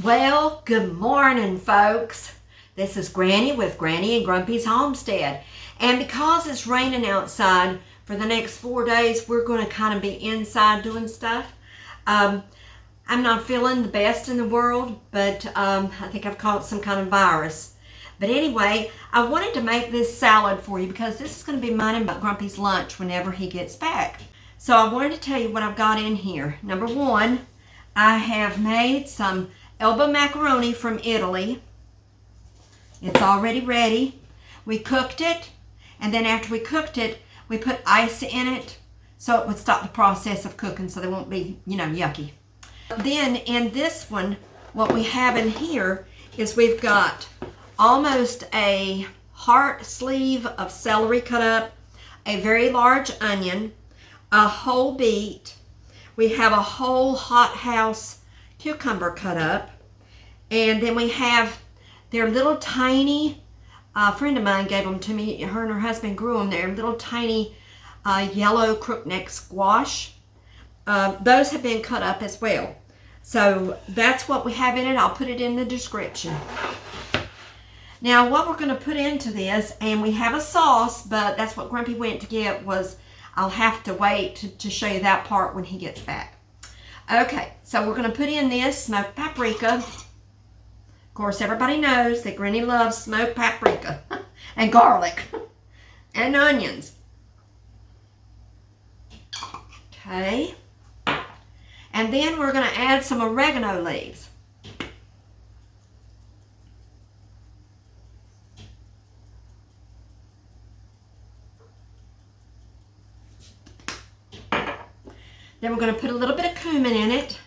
Well, good morning, folks. This is Granny with Granny and Grumpy's Homestead. And because it's raining outside for the next 4 days, we're going to kind of be inside doing stuff. I'm not feeling the best in the world, but I think I've caught some kind of virus. But anyway, I wanted to make this salad for you because this is going to be mine and Grumpy's lunch whenever he gets back. So I wanted to tell you what I've got in here. Number one, I have made some Italian Macaroni from Italy. It's already ready. We cooked it, and then after we cooked it, we put ice in it so it would stop the process of cooking so they won't be, yucky. Then in this one, what we have in here is we've got almost a heart sleeve of celery cut up, a very large onion, a whole beet. We have a whole hothouse cucumber cut up, and then we have their little tiny, a friend of mine gave them to me, her and her husband grew them, they're little tiny yellow crookneck squash. Those have been cut up as well. So that's what we have in it. I'll put it in the description. Now what we're going to put into this, and we have a sauce, but that's what Grumpy went to get, was I'll have to wait to show you that part when he gets back. Okay, so we're going to put in this smoked paprika. Of course, everybody knows that Granny loves smoked paprika and garlic and onions. Okay, and then we're going to add some oregano leaves. Then we're going to put a little bit of cumin in it.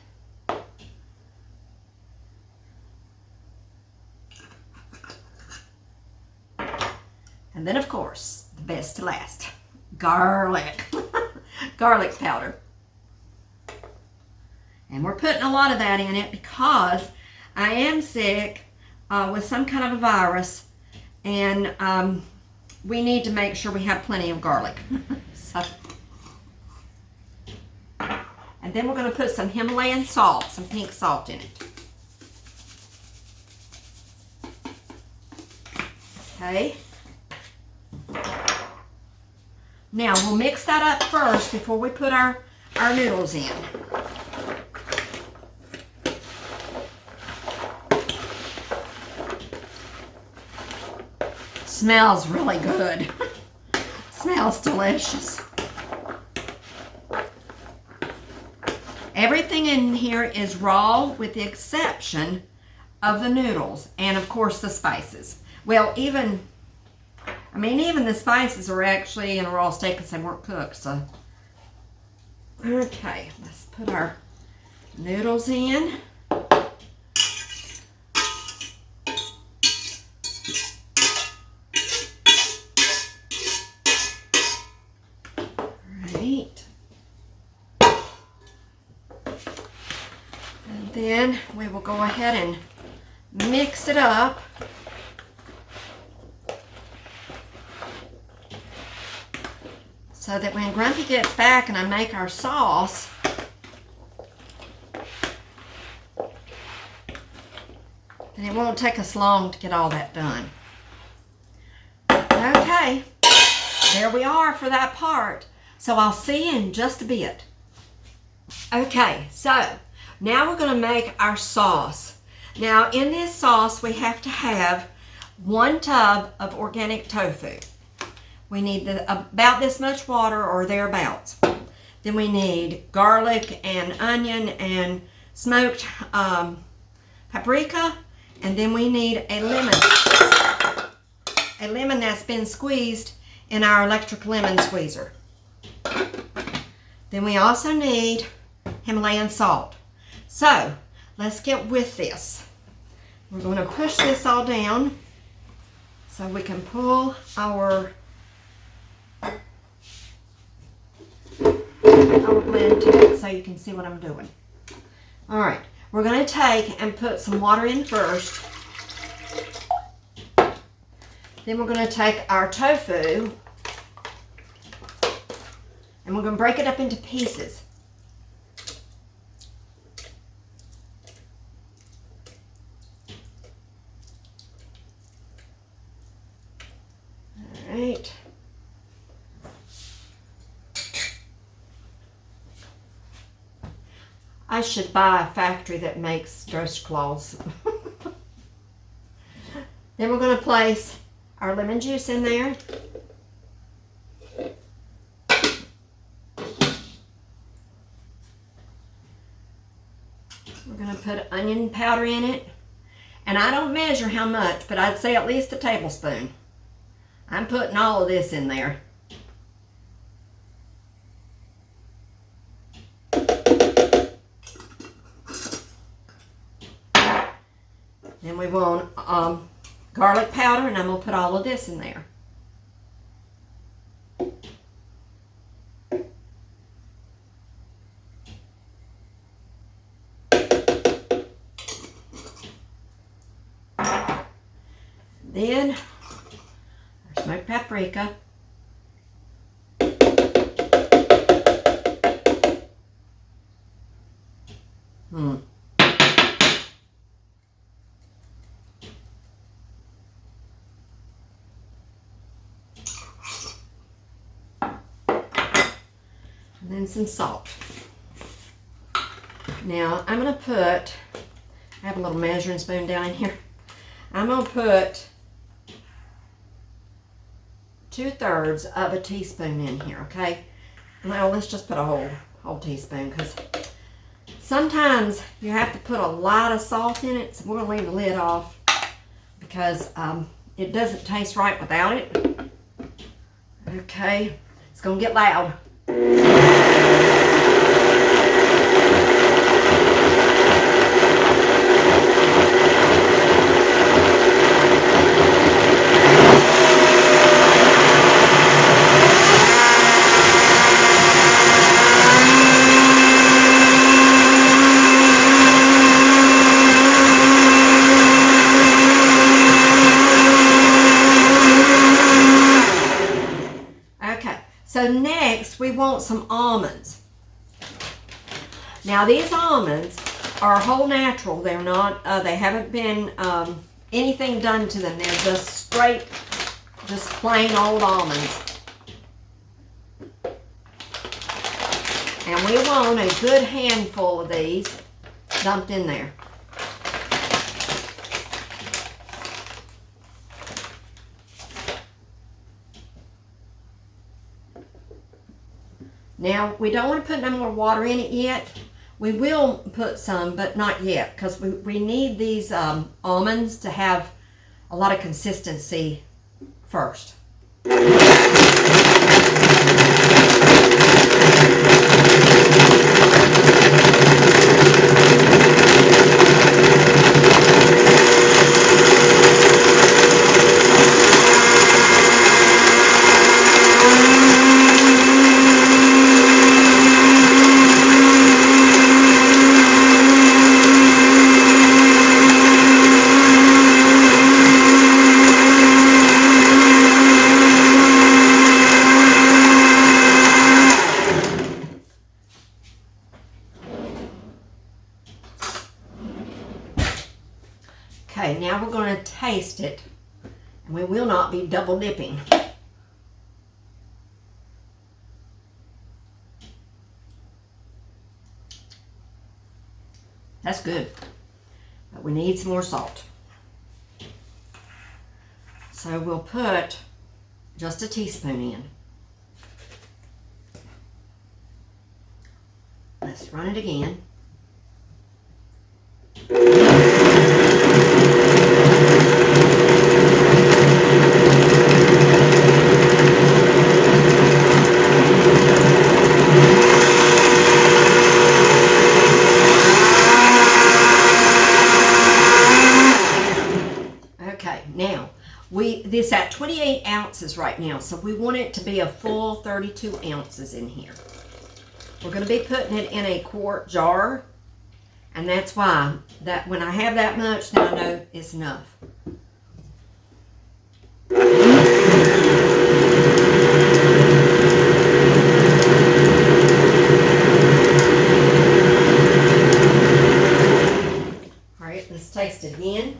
And then, of course, the best to last, garlic. Garlic powder. And we're putting a lot of that in it because I am sick with some kind of a virus, and we need to make sure we have plenty of garlic. So. And then we're going to put some Himalayan salt, some pink salt in it. Okay. Now we'll mix that up first before we put our noodles in. Smells really good. Smells delicious. Everything in here is raw with the exception of the noodles and of course the spices. Well, even the spices are actually in a raw state because they weren't cooked. So, okay, let's put our noodles in. Right. And then we will go ahead and mix it up. So that when Grumpy gets back and I make our sauce, then it won't take us long to get all that done. Okay, there we are for that part. So I'll see you in just a bit. Okay, so now we're going to make our sauce. Now in this sauce we have to have 1 tub of organic tofu. We need about this much water or thereabouts. Then we need garlic and onion and smoked paprika. And then we need a lemon. A lemon that's been squeezed in our electric lemon squeezer. Then we also need Himalayan salt. So let's get with this. We're going to push this all down so we can pull our blend to it so you can see what I'm doing. All right, we're going to take and put some water in first. Then we're going to take our tofu and we're going to break it up into pieces. I should buy a factory that makes ghost claws. Then we're going to place our lemon juice in there. We're going to put onion powder in it. And I don't measure how much, but I'd say at least a tablespoon. I'm putting all of this in there. Then we want garlic powder, and I'm going to put all of this in there. Then our smoked paprika. And then some salt. Now I'm going to put, I have a little measuring spoon down in here. I'm going to put 2/3 of a teaspoon in here, okay? Now let's just put a whole teaspoon, because sometimes you have to put a lot of salt in it, so we're going to leave the lid off because it doesn't taste right without it. Okay, it's going to get loud. So next we want some almonds. Now these almonds are whole natural. They're not, they haven't been anything done to them. They're just straight, just plain old almonds. And we want a good handful of these dumped in there. Now, we don't want to put no more water in it yet. We will put some, but not yet, because we need these almonds to have a lot of consistency first. Okay, now we're going to taste it, and we will not be double dipping. That's good, but we need some more salt. So we'll put just a teaspoon in. Let's run it again. Now, this at 28 ounces right now, so we want it to be a full 32 ounces in here. We're going to be putting it in a quart jar, and that's why that when I have that much, then I know it's enough. All right, let's taste it again.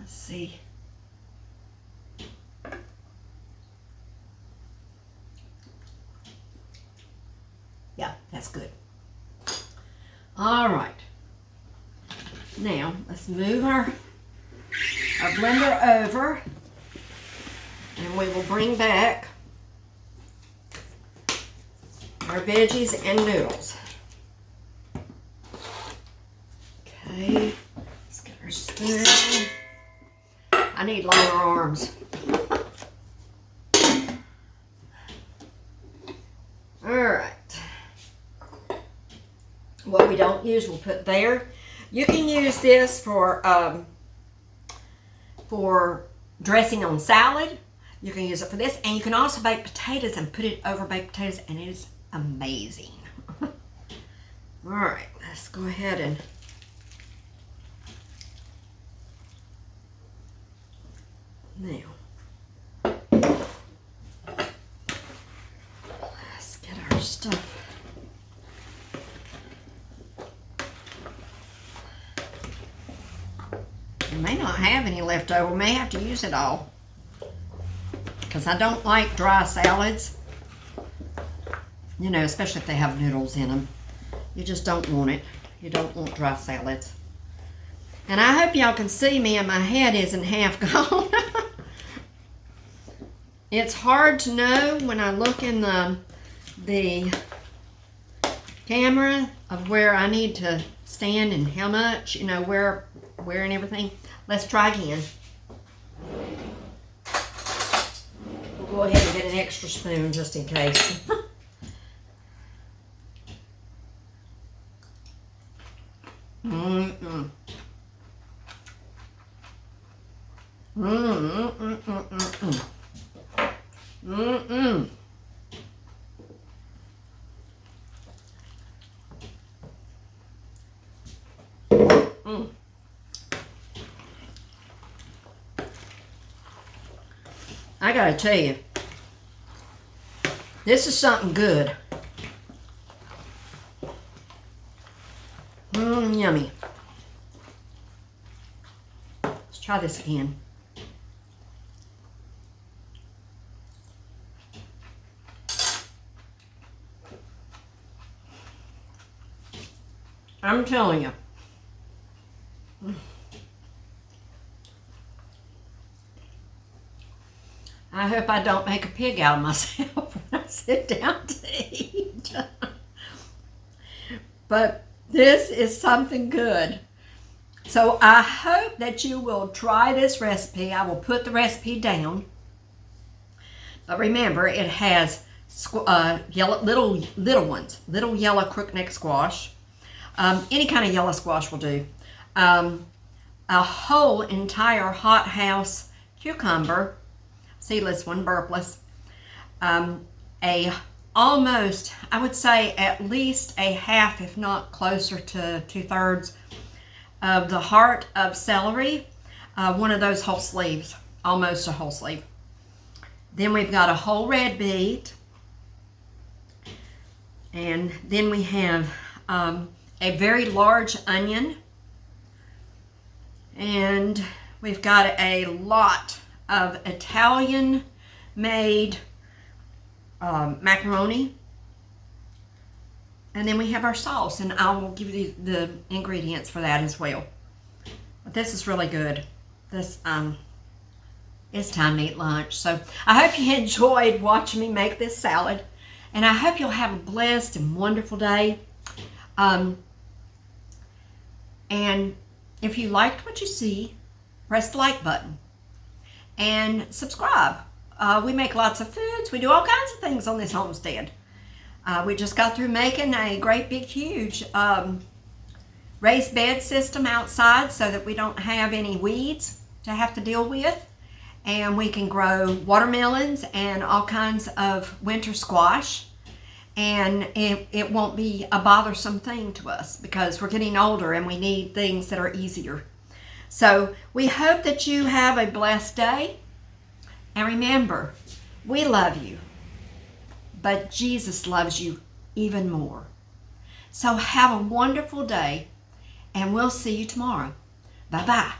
See. Yeah, that's good. All right. Now, let's move our blender over, and we will bring back our veggies and noodles. Okay, let's get our spoon. I need longer arms. All right. What we don't use, we'll put there. You can use this for dressing on salad. You can use it for this, and you can also bake potatoes and put it over baked potatoes, and it is amazing. All right, let's go ahead and now let's get our stuff. We may not have any left over. We may have to use it all, because I don't like dry salads. You know, especially if they have noodles in them. You just don't want it. You don't want dry salads. And I hope y'all can see me and my head isn't half gone. It's hard to know when I look in the camera of where I need to stand and how much, you know, where and everything. Let's try again. We'll go ahead and get an extra spoon just in case. Mm-mm. Mm-mm-mm-mm-mm. Mm-mm. Mm. I gotta tell you, this is something good. Yummy. Let's try this again. I'm telling you. I hope I don't make a pig out of myself when I sit down to eat. But this is something good. So I hope that you will try this recipe. I will put the recipe down. But remember, it has yellow, little ones, little yellow crookneck squash. Any kind of yellow squash will do. A whole entire hothouse cucumber, seedless one, burpless. Almost, I would say at least a half, if not closer to 2/3 of the heart of celery. One of those whole sleeves, almost a whole sleeve. Then we've got a whole red beet. And then we have a very large onion. And we've got a lot of Italian made macaroni. And then we have our sauce, and I will give you the ingredients for that as well. But this is really good. This it's time to eat lunch. So I hope you enjoyed watching me make this salad, and I hope you'll have a blessed and wonderful day. And if you liked what you see, press the like button and subscribe. We make lots of foods. We do all kinds of things on this homestead. We just got through making a great big huge raised bed system outside so that we don't have any weeds to have to deal with. And we can grow watermelons and all kinds of winter squash. And it won't be a bothersome thing to us because we're getting older and we need things that are easier. So we hope that you have a blessed day. And remember, we love you, but Jesus loves you even more. So have a wonderful day, and we'll see you tomorrow. Bye-bye.